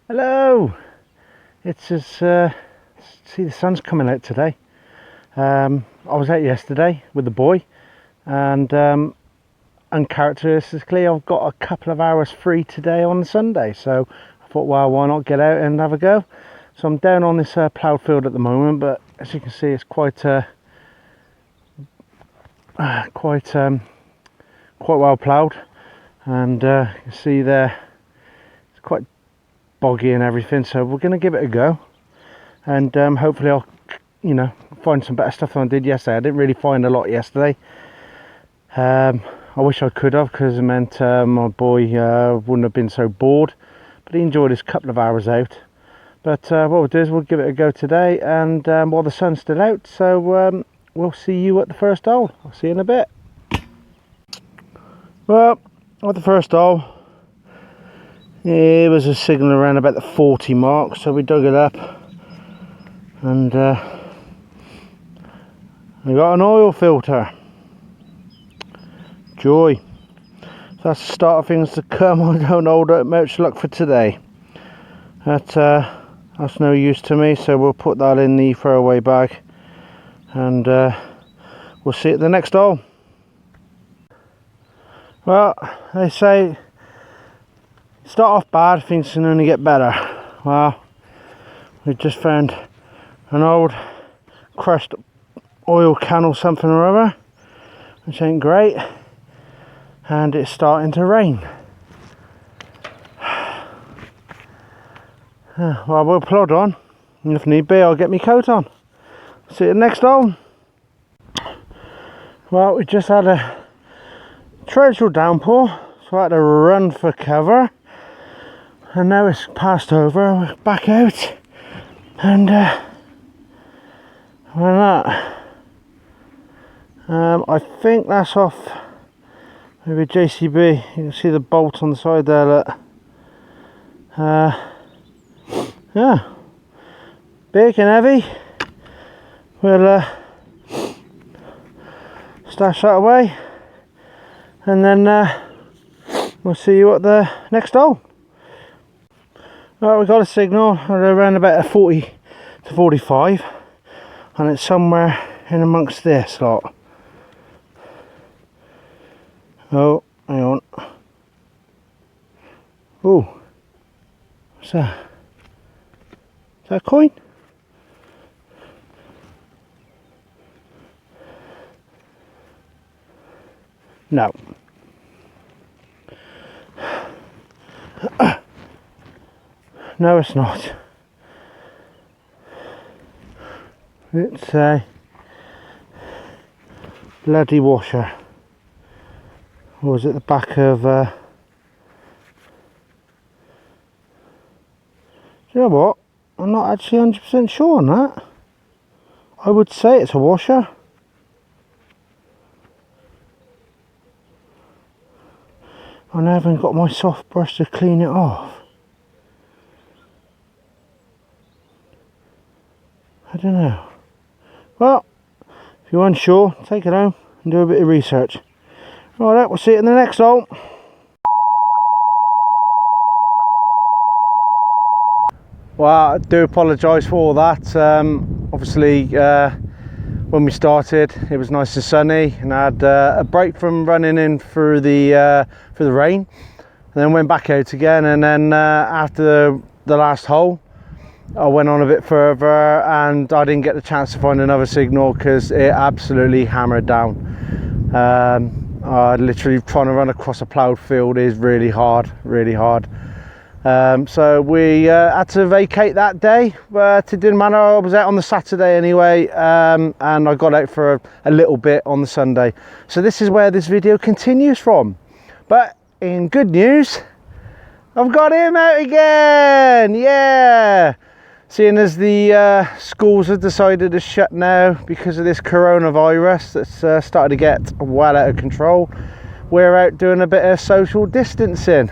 Hello! It's as see, the sun's coming out today. I was out yesterday with the boy, and uncharacteristically I've got a couple of hours free today on Sunday, so I thought, well, why not get out and have a go. So I'm down on this ploughed field at the moment, but as you can see, it's quite well ploughed, and you can see there it's quite boggy and everything, so we're going to give it a go, and hopefully I'll find some better stuff than I did yesterday. I didn't really find a lot yesterday. I wish I could have, because it meant my boy wouldn't have been so bored, but he enjoyed his couple of hours out. But what we'll do is we'll give it a go today, and while the sun's still out, so we'll see you at the first hole. I'll see you in a bit. Well, at the first hole, it was a signal around about the 40 mark, so we dug it up, and we got an oil filter. Joy. So that's the start of things to come. I don't hold out much luck for today. That's no use to me, so we'll put that in the throwaway bag, and we'll see you at the next hole. Well, they say start off bad, things can only get better. Well, we just found an old crushed oil can or something or other, which ain't great, and it's starting to rain. Well, we'll plod on, and if need be I'll get my coat on. See you at the next hole. Well, we just had a torrential downpour, so I had to run for cover, and now it's passed over. We're back out, and that I think that's off maybe JCB. You can see the bolt on the side there, look. Yeah, big and heavy. We'll stash that away, and then we'll see you at the next hole. Right, we got a signal around about a 40 to 45, and it's somewhere in amongst this lot. Oh, hang on. Oh, what's that? Is that a coin? No. No, it's not. It's a bloody washer. Or was it the back of do you know what? I'm not actually 100% sure on that. I would say it's a washer. I haven't got my soft brush to clean it off. I don't know. Well, if you're unsure, take it home and do a bit of research. Alright, we'll see you in the next hole. Well, I do apologise for all that. Obviously, when we started, it was nice and sunny, and I had a break from running in through the rain, and then went back out again. And then after the last hole, I went on a bit further, and I didn't get the chance to find another signal because it absolutely hammered down. Literally trying to run across a ploughed field is really hard. So we had to vacate that day, but it didn't matter. I was out on the Saturday anyway, and I got out for a little bit on the Sunday. So this is where this video continues from. But in good news, I've got him out again. Yeah, seeing as the schools have decided to shut now because of this coronavirus that's started to get well out of control, we're out doing a bit of social distancing.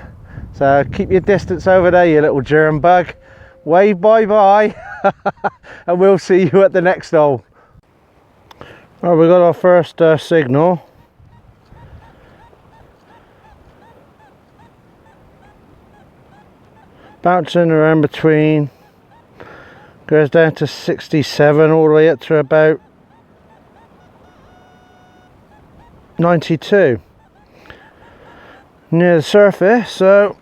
So keep your distance over there, you little germ bug. Wave bye-bye. And we'll see you at the next hole. Right, we got our first signal. bouncing around between, goes down to 67 all the way up to about 92 near the surface. So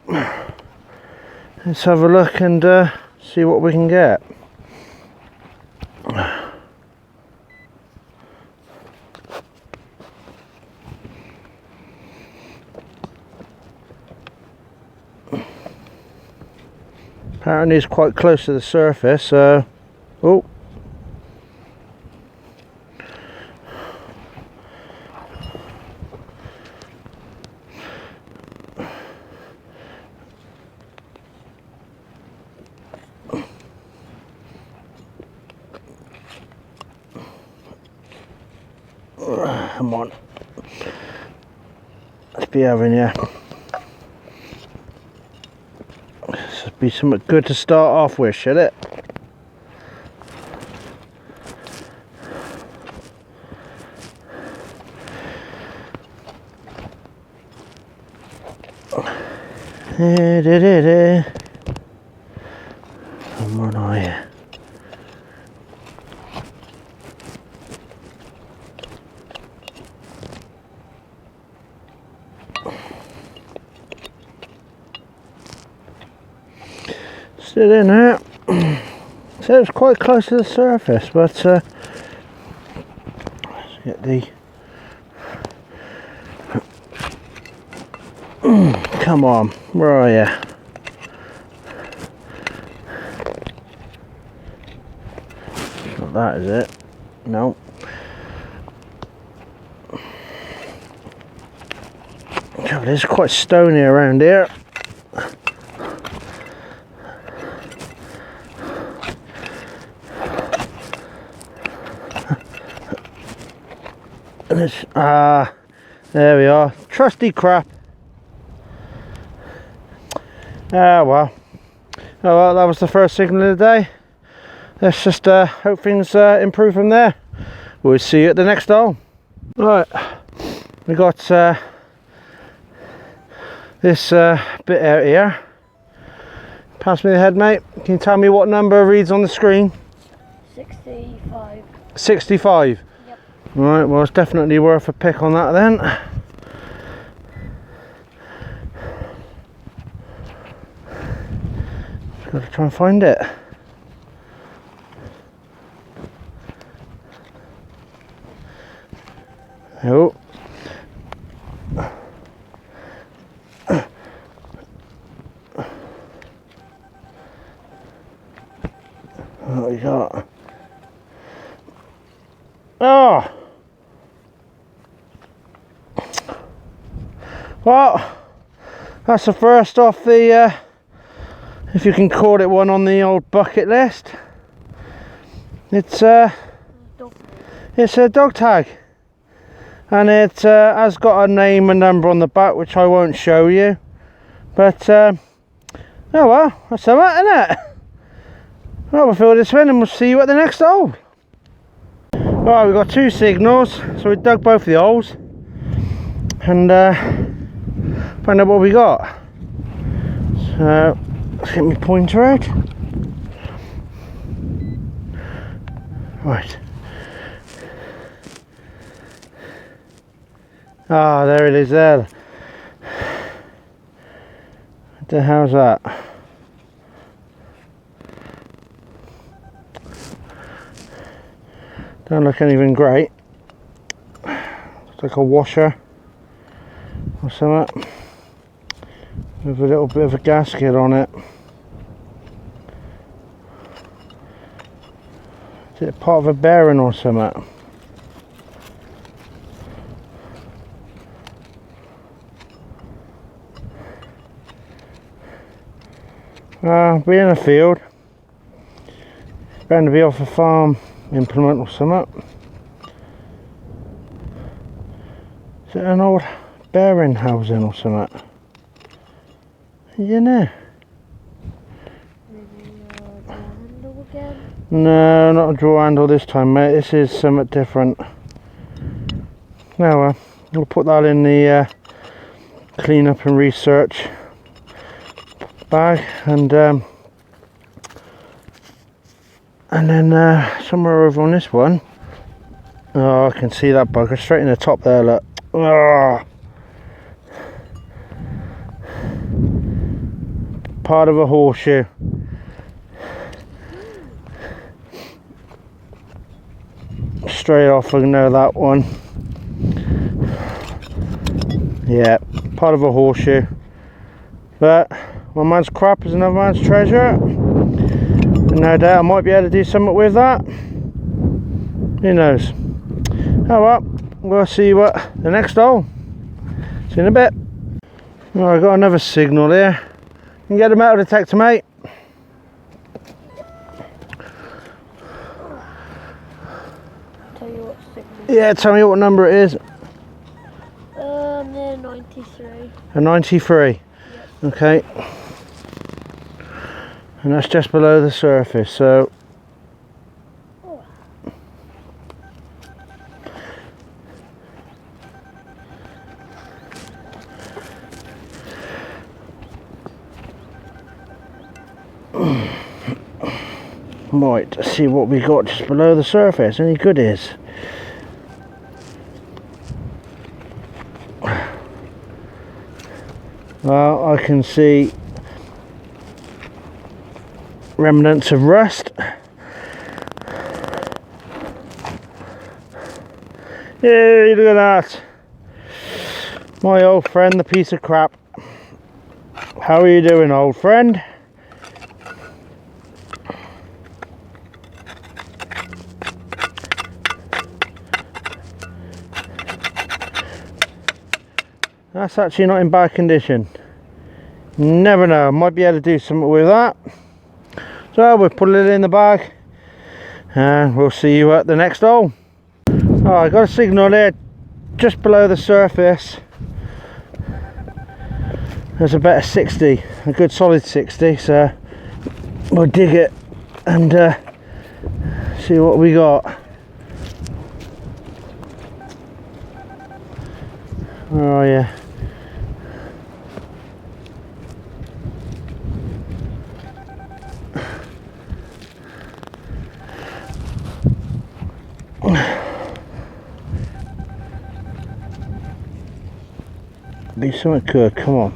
let's have a look and see what we can get. Apparently it's quite close to the surface, so oh, come on, let's be having you. This would be something good to start off with, should it? Come on, are you? Still in there. So it's quite close to the surface, but let's get the come on, where are you? Not that, is it? No. God, it's quite stony around here. There we are, trusty crap. Well, that was the first signal of the day. Let's just hope things improve from there. We'll see you at the next hole. Right, we got this bit out here. Pass me the head, mate. Can you tell me what number reads on the screen? 65. 65? Yep. Right, well, it's definitely worth a pick on that then. Got to try and find it. Oh. What we got? Oh. Well, that's the first off the if you can call it one on the old bucket list. It's a dog tag, and it has got a name and number on the back, which I won't show you, but oh well, that's something, isn't it? Well, we'll fill this in and we'll see you at the next hole. Right, we've got two signals, so we dug both the holes and find out what we got. So let's get my pointer out. Right. Ah, there it is there. What the hell's that? Don't look anything great. It's like a washer or something with a little bit of a gasket on it. Is it part of a bearing or something? Be in a field. Bound to be off a farm implement or something. Is it an old bearing housing or something? You know. Maybe a draw handle again? No, not a draw handle this time, mate. This is something different. Now we'll put that in the clean up and research bag, and then somewhere over on this one, oh, I can see that bugger straight in the top there, look. Oh. Part of a horseshoe. Straight off, I know that one. Yeah, part of a horseshoe. But one man's crap is another man's treasure. And no doubt I might be able to do something with that. Who knows? Oh well, we'll see what the next hole. See you in a bit. Well, I've got another signal here. You can get the metal detector, mate. Tell you what signal. Yeah, tell me what number it is. Near 93. A 93. Yep. Okay. And that's just below the surface, so right, let's see what we got just below the surface. Any goodies? Well, I can see remnants of rust. Yay, look at that. My old friend, the piece of crap. How are you doing, old friend? That's actually not in bad condition. Never know, might be able to do something with that. So we'll put it in the bag and we'll see you at the next hole. Oh, I got a signal there just below the surface. There's about a 60, a good solid 60, so we'll dig it and see what we got. Where are you? Be something good, come on.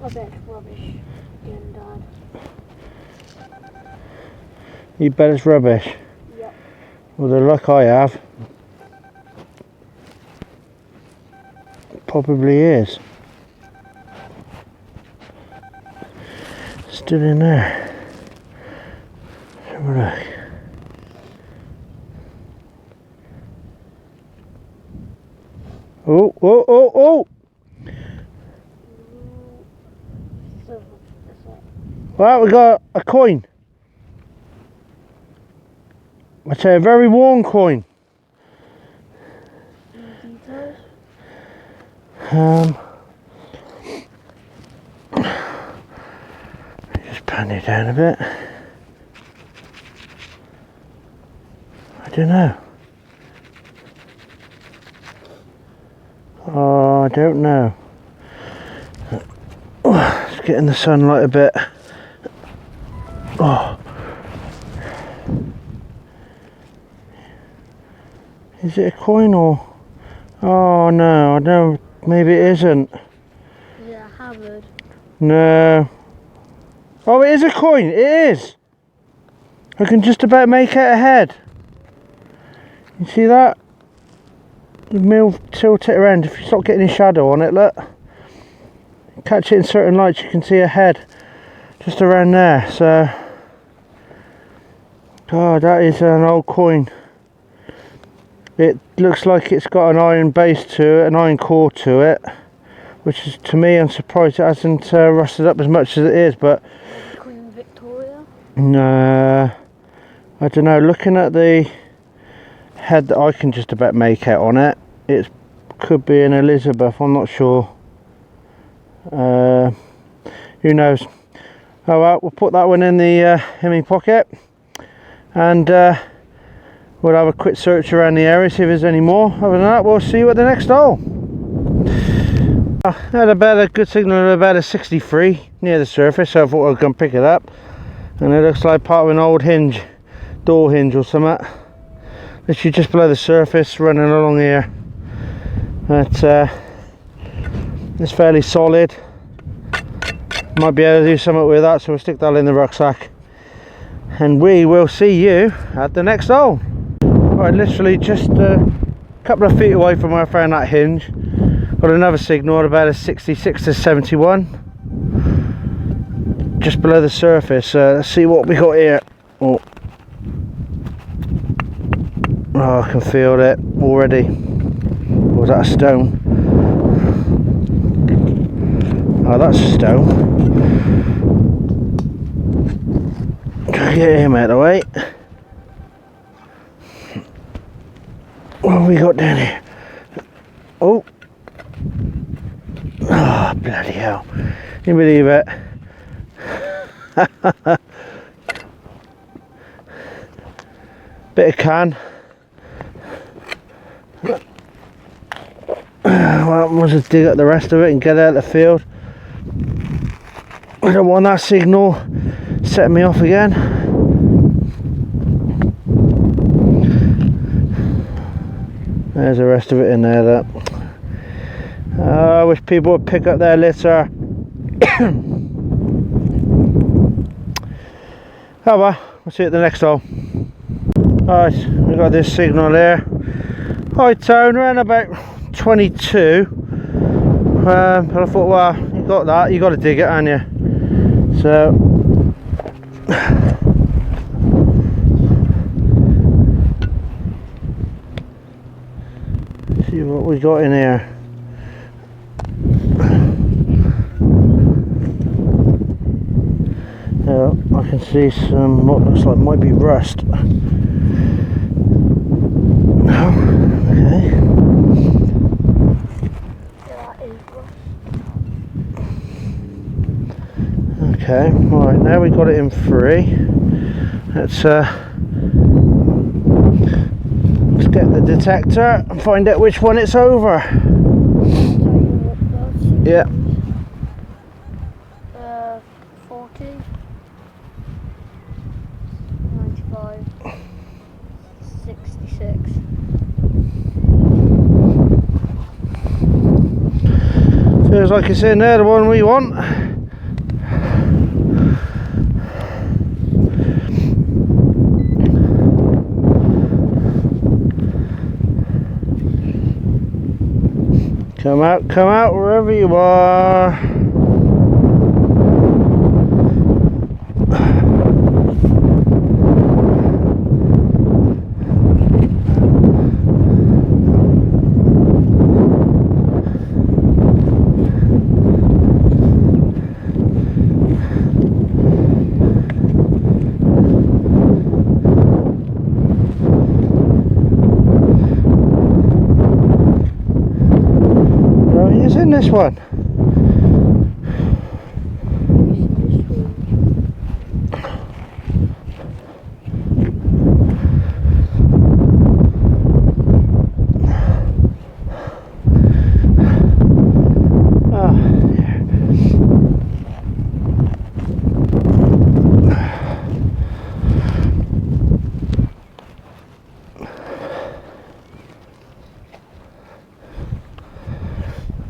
I bet it's rubbish again, Dad. You bet it's rubbish? Yep. Well, the luck I have, probably is. Stood in there. Let's have a look. Oh, oh, oh, oh! So, that's it. Well, we got a coin. I'd say a very worn coin. Any details? Just pan it down a bit. I don't know. Oh, I don't know. Let's get in the sunlight a bit. Oh. Is it a coin or? Oh no, I don't. Maybe it isn't. Is it a Harvard? No. Oh, it is a coin. It is. I can just about make out a head. You see that? The mill tilt it around. If you stop getting a shadow on it, look. Catch it in certain lights, you can see a head just around there. So, God, that is an old coin. It looks like it's got an iron base to it, an iron core to it, which is, to me, I'm surprised it hasn't rusted up as much as it is. But Queen Victoria? no, I don't know. Looking at the head that I can just about make out on it, it could be an Elizabeth. I'm not sure. Who knows? Oh well, we'll put that one in the my pocket, and we'll have a quick search around the area, see if there's any more. Other than that, we'll see you at the next hole. I had a good signal of about a 63 near the surface, so I thought I'd come pick it up. And it looks like part of an old hinge, door hinge or something. Literally just below the surface, running along here. But it's fairly solid. Might be able to do something with that, so we'll stick that in the rucksack. And we will see you at the next hole. Right, literally just a couple of feet away from where I found that hinge. Got another signal at about a 66 to 71. Just below the surface. Let's see what we got here. Oh, I can feel it already. Or was that a stone? Oh, that's a stone. Get him out of the way. What have we got down here? Oh. Oh, bloody hell. Can you believe it? Bit of can. Well, we'll just dig up the rest of it and get out of the field. I don't want that signal setting me off again. There's the rest of it in there. That. I wish people would pick up their litter. Oh well, we'll see you at the next hole. Right, we've got this signal there. High tone around about 22. But I thought, well, you got that, you got to dig it, haven't you? So, see what we got in here. I can see some what looks like might be rust. No, okay. Yeah, that is rust. Okay, right, now we got it in 3. Let's get the detector and find out which one it's over. Yeah. 40, 95, 66. Feels like it's in there, the one we want. Come out wherever you are. In this one.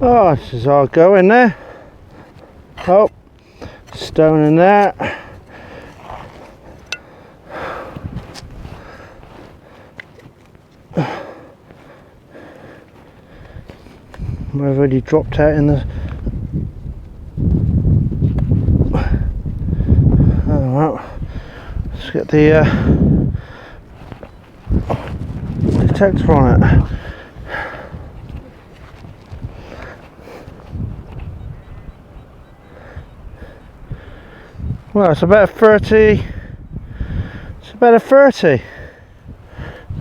Oh, this is all going there. Oh, stone in there. I've already dropped out in the. Oh well, let's get the detector on it. Well, it's about a 30. It's about a 30.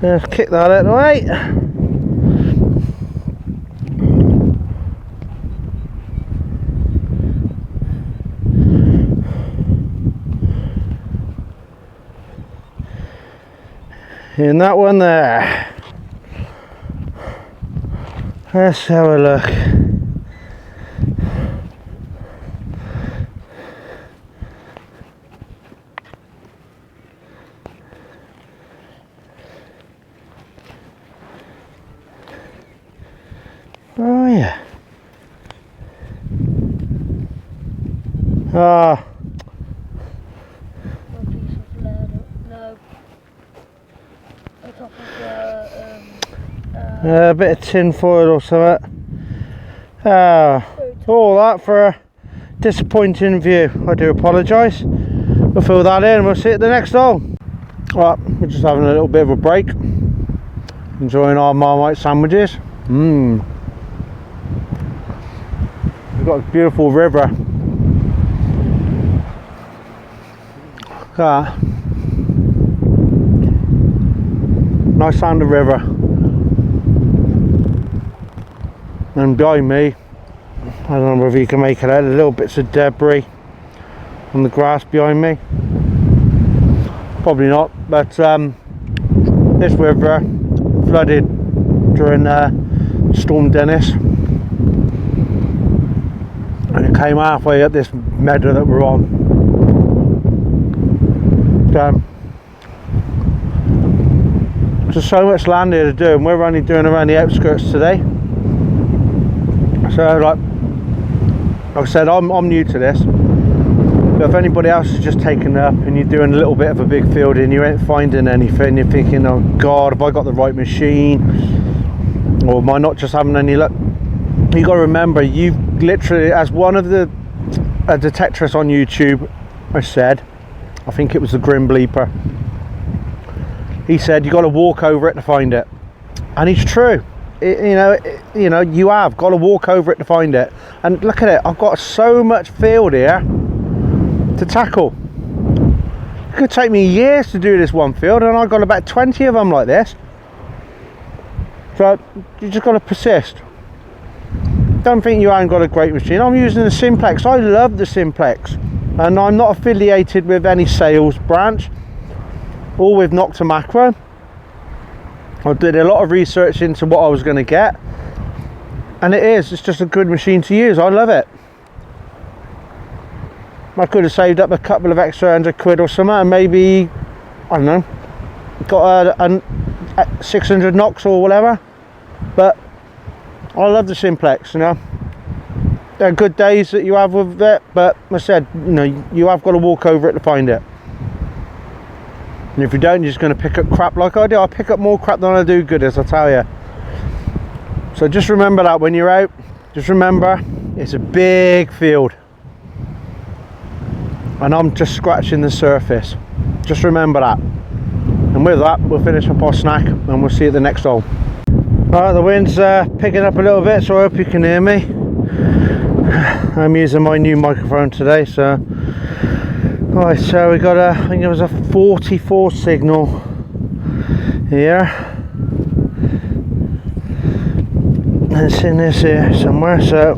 Let's kick that out of the way. In that one there. Let's have a look. Oh yeah. Ah. A piece of lead. No. On top of A bit of tin foil or something. All that for a disappointing view. I do apologise. We'll fill that in and we'll see you at the next hole. Right, we're just having a little bit of a break. Enjoying our Marmite sandwiches. We've got a beautiful river. Look at that. Nice sound of river. And behind me, I don't know if you can make it out, the little bits of debris on the grass behind me. Probably not, but this river flooded during Storm Dennis, and it came halfway up this meadow that we're on. There's so much land here to do, and we're only doing around the outskirts today. So like I said, I'm new to this, but if anybody else is just taking it up and you're doing a little bit of a big field and you ain't finding anything, you're thinking, oh god, have I got the right machine, or am I not just having any luck? You got to remember, you literally, as one of the detectorists on YouTube I think it was the Grim Bleeper, he said you got to walk over it to find it, and it's true. You know, you have got to walk over it to find it. And look at it, I've got so much field here to tackle. It could take me years to do this one field, and I've got about 20 of them like this. So you just got to persist. Don't think you haven't got a great machine. I'm using the Simplex. I love the Simplex, and I'm not affiliated with any sales branch or with Nokta Makro. I did a lot of research into what I was going to get, and it's just a good machine to use. I love it. I could have saved up a couple of extra £100 or something, and maybe, I don't know, got a 600 knocks or whatever. But I love the Simplex, you know. There are good days that you have with it, but I said, you know, you have got to walk over it to find it. And if you don't, you're just going to pick up crap like I do. I pick up more crap than I do goodies, I tell you. So just remember that when you're out. Just remember, it's a big field, and I'm just scratching the surface. Just remember that. And with that, we'll finish up our snack, and we'll see you at the next hole. Right, the wind's picking up a little bit, so I hope you can hear me. I'm using my new microphone today, so right, so we got I think it was a 44 signal here. It's in this here somewhere, so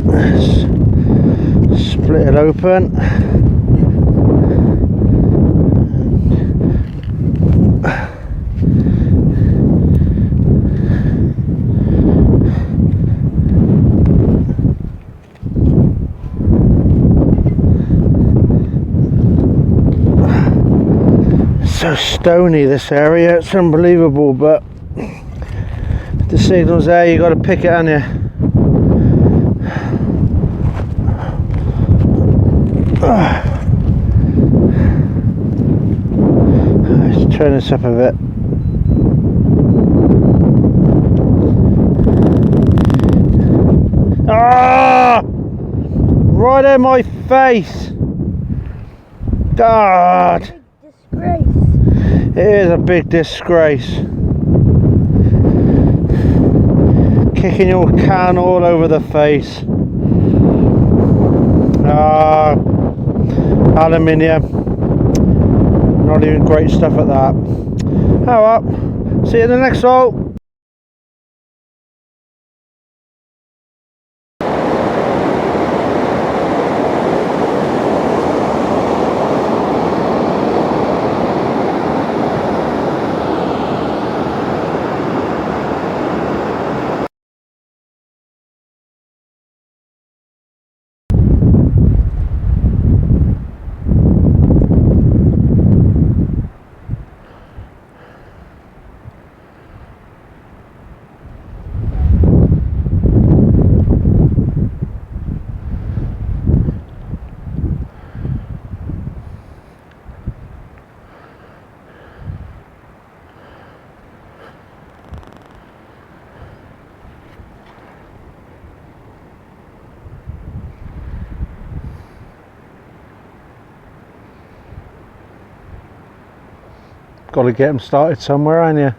let's split it open. So stony, this area, it's unbelievable, but the signal's there, you got to pick it, haven't you? Let's turn this up a bit. Ah! Right in my face! God! disgrace. It is a big disgrace. Kicking your can all over the face. Aluminium. Not even great stuff at that. Oh well. See you in the next hole. got to get them started somewhere, ain't you?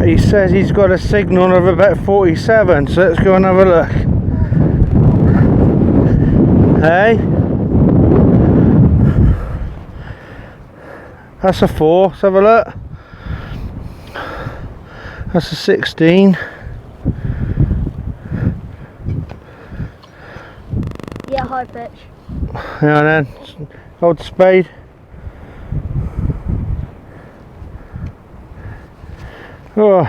He says he's got a signal of about 47, so let's go and have a look. Hey, that's a 4, let's have a look. That's a 16. Yeah, high pitch. Yeah, then hold the spade. Oh.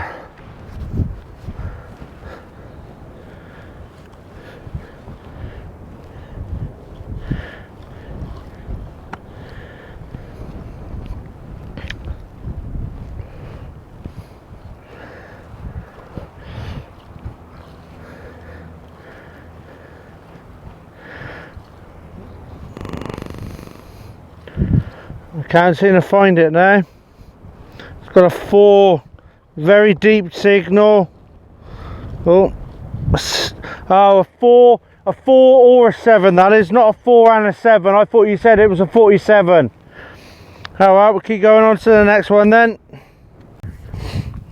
I can't seem to find it now. It's got a 4, very deep signal. Oh, a 4 or a 7. That is not a 4 and a 7. I thought you said it was a 47. All right, we'll keep going on to the next one then.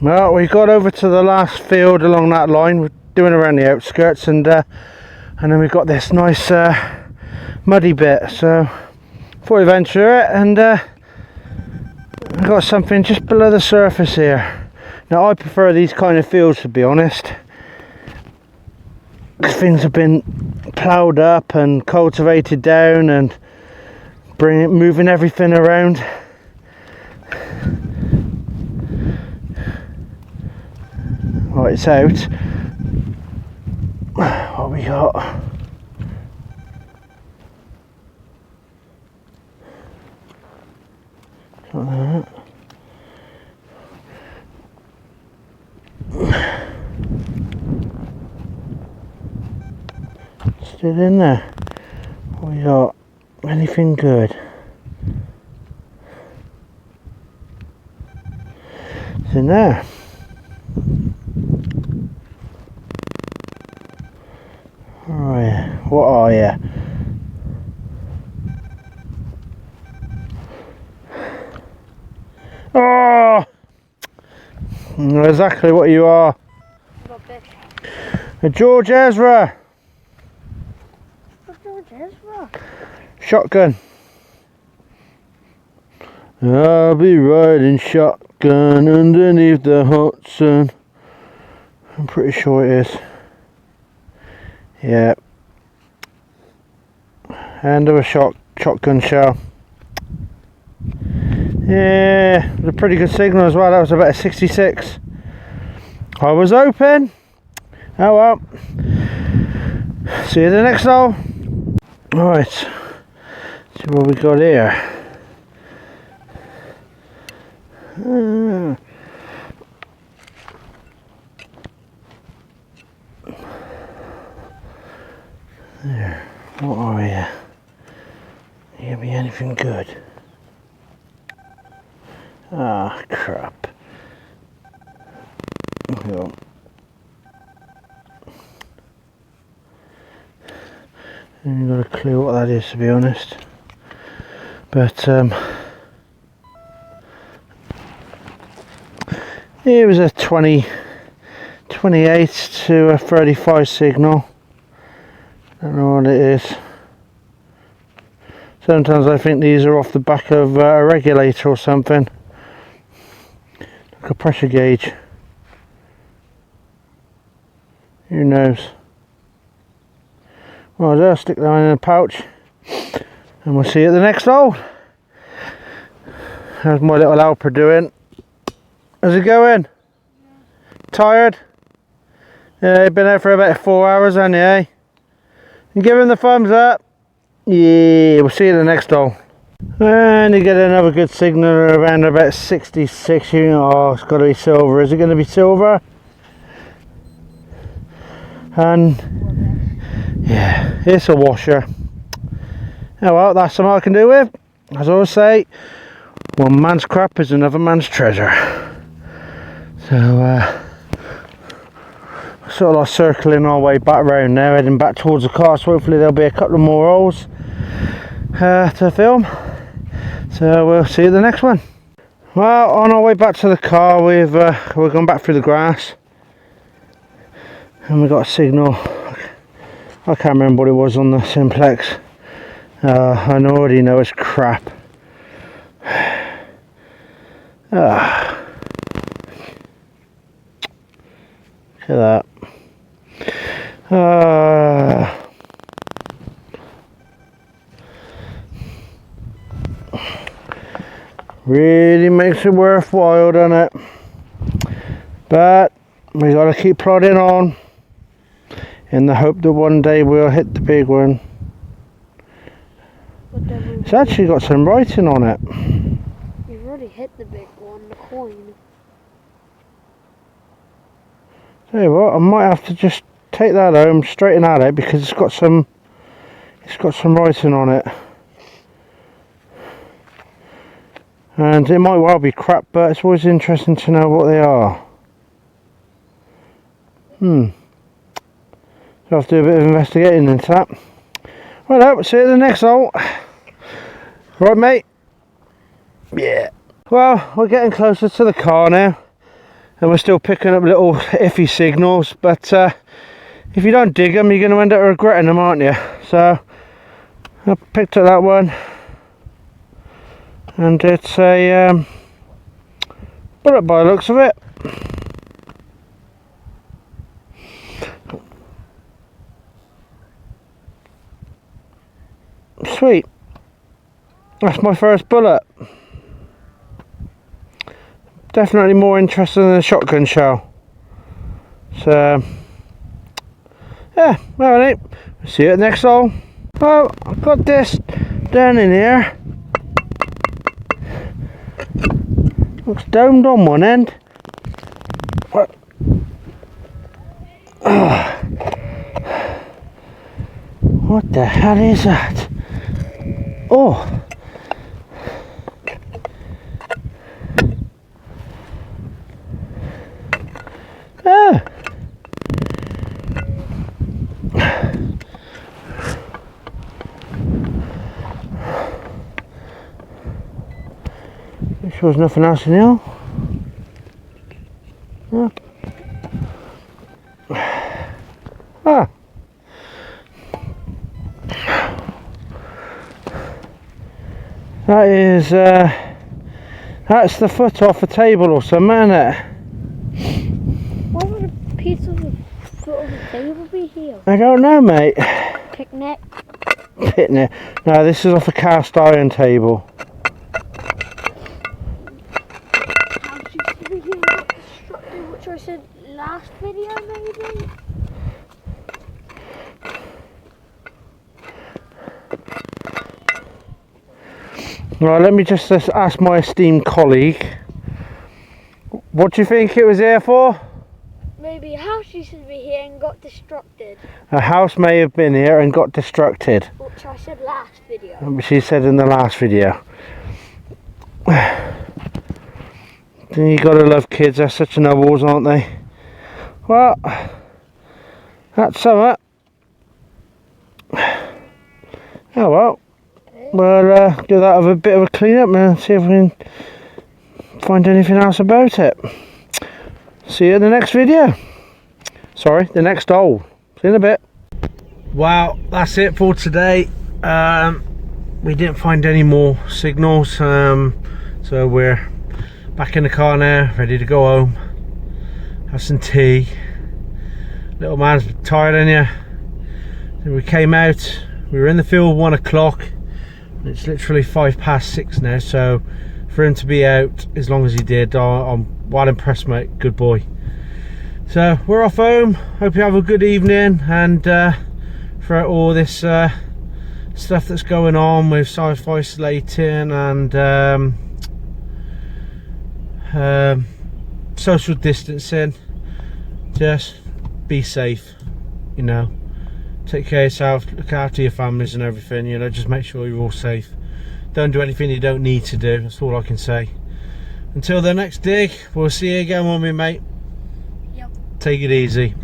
Well, we got over to the last field along that line. We're doing around the outskirts, and then we've got this nice muddy bit. So thought we'd venture it, and I've got something just below the surface here. Now I prefer these kind of fields, to be honest, because things have been ploughed up and cultivated down and moving everything around. Right, it's out. What we got? Got that. Still in there. What we got? Anything good? It's in there. Alright, what are you? Oh! Exactly what you are. A George Ezra. George Ezra. Shotgun. I'll be riding shotgun underneath the hot sun. I'm pretty sure it is. Yeah. End of a shotgun shell. Yeah, it was a pretty good signal as well. That was about a 66. I was open. Oh well. See you the next hole. Alright. See what we got here. There. What are you? You be anything good? Ah, crap. Well, I haven't got a clue what that is, to be honest. But it was a 28 to a 35 signal. Don't know what it is. Sometimes I think these are off the back of a regulator or something, like a pressure gauge. Who knows? Well, I'll stick that in a pouch, and we'll see you at the next hole. How's my little helper doing? How's it going? Tired? Yeah, you've been out for about 4 hours, haven't you, eh? And give him the thumbs up. Yeah, we'll see you at the next hole. And you get another good signal around about 66. Oh, it's got to be silver. Is it going to be silver? And yeah, it's a washer. Oh well, that's something I can do with. As I always say, one man's crap is another man's treasure. So sort of like circling our way back round now, heading back towards the car, so hopefully there'll be a couple of more holes to film. So we'll see you at the next one. Well, on our way back to the car, we've gone back through the grass and we got a signal. I can't remember what it was on the Simplex. I already know it's crap. Look at that. Really makes it worthwhile, doesn't it? But we got to keep plodding on in the hope that one day we'll hit the big one. It's actually got some writing on it. You've already hit the big one, the coin. Tell you what, I might have to just take that home, straighten that out, because it's got some writing on it. And it might well be crap, but it's always interesting to know what they are. So I'll have to do a bit of investigating into that. Right, we'll see you at the next hole. Right, mate? Yeah. Well, we're getting closer to the car now, and we're still picking up little iffy signals, but if you don't dig them, you're going to end up regretting them, aren't you? So I picked up that one, and it's a bullet by the looks of it. Sweet. That's my first bullet. Definitely more interesting than a shotgun shell. So yeah, alright, see you at the next hole. Well, I've got this down in here. Looks domed on one end. What? What the hell is that? Oh. Ah. Make sure there's nothing else in here. Yeah. Ah. That is, that's the foot off a table or something, isn't it? Why would a piece of the foot of the table be here? I don't know, mate. Picnic? Picnic. No, this is off a cast iron table. How did you see here got destructive, which I said last video maybe? Right, let me just ask my esteemed colleague. What do you think it was here for? Maybe a house used to be here and got destructed. A house may have been here and got destructed. Which I said last video. She said in the last video. You gotta love kids, they're such nobles, aren't they? Well, that's summer. Oh well. We'll do that with a bit of a clean up and see if we can find anything else about it. See you in the next video. Sorry, the next hole. See you in a bit. Well, that's it for today. We didn't find any more signals, so we're back in the car now, ready to go home, have some tea. Little man's tired, ain't ya? Then we came out, we were in the field 1 o'clock. It's literally 6:05 now, so for him to be out as long as he did, I'm well impressed, mate. Good boy. So we're off home. Hope you have a good evening, and throughout all this stuff that's going on with self-isolating and social distancing, just be safe, you know. Take care of yourself, look after your families and everything, you know, just make sure you're all safe. Don't do anything you don't need to do, that's all I can say. Until the next dig, we'll see you again, won't we, mate? Yep. Take it easy.